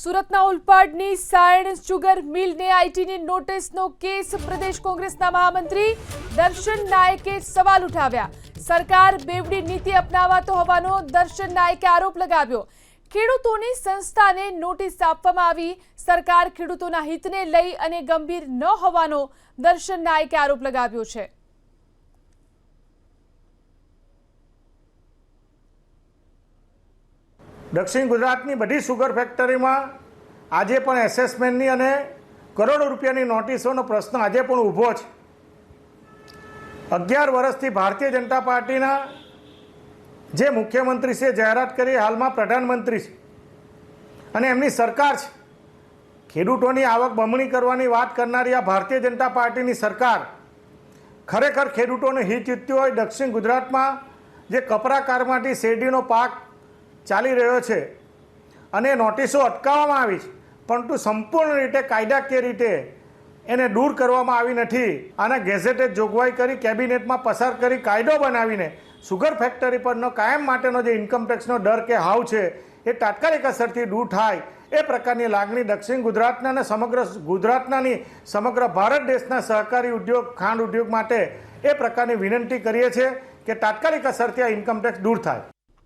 સુરતના ઉલપાડની Sayan sugar મિલને આઈટીની નોટિસનો case પ્રદેશ કોંગ્રેસના મહામંત્રી દર્શન નાયકે સવાલ ઉઠાવ્યા। સરકાર બેવડી નીતિ અપનાવતો હોવાનો દર્શન નાયકે આરોપ લગાવ્યો। ખેડૂતોની સંસ્થાને નોટિસ આપવામાં આવી। સરકાર ખેડૂતોના હિતને લઈ અને ગંભીર ન હોવાનો દર્શન નાયકે આરોપ લગાવ્યો છે। દક્ષિણ ગુજરાતની બધી સુગર ફેક્ટરીમાં આજે પણ એસેસમેન્ટની અને કરોડો રૂપિયાની નોટિસોનો પ્રશ્ન આજે પણ ઊભો છે। 11 વર્ષથી ભારતીય જનતા પાર્ટીના જે મુખ્યમંત્રી છે જાહેરાત કરી, હાલમાં પ્રધાનમંત્રી છે અને એમની સરકાર છે। ખેડૂતોની આવક બમણી કરવાની વાત કરનારી આ ભારતીય જનતા પાર્ટીની સરકાર ખરેખર ખેડૂતોને હિત ઈચ્છતી હોય। દક્ષિણ ગુજરાતમાં જે કપરાકારમાંથી શેરડીનો પાક ચાલી રહ્યો છે અને નોટિસો અટકાવવામાં આવી છે, પરંતુ સંપૂર્ણ રીતે કાયદાકીય રીતે એને દૂર કરવામાં આવી નથી। આના ગેઝેટે જોગવાઈ કરી, કેબિનેટમાં પસાર કરી, કાયદો બનાવીને સુગર ફેક્ટરી પરનો કાયમ માટેનો જે ઇન્કમટેક્સનો દર કે હાવ છે એ તાત્કાલિક અસરથી દૂર થાય એ પ્રકારની લાગણી દક્ષિણ ગુજરાતના અને સમગ્ર ગુજરાતનાની સમગ્ર ભારત દેશના સહકારી ઉદ્યોગ, ખાંડ ઉદ્યોગ માટે એ પ્રકારની વિનંતી કરીએ છીએ કે તાત્કાલિક અસરથી આ ઇન્કમટેક્સ દૂર થાય।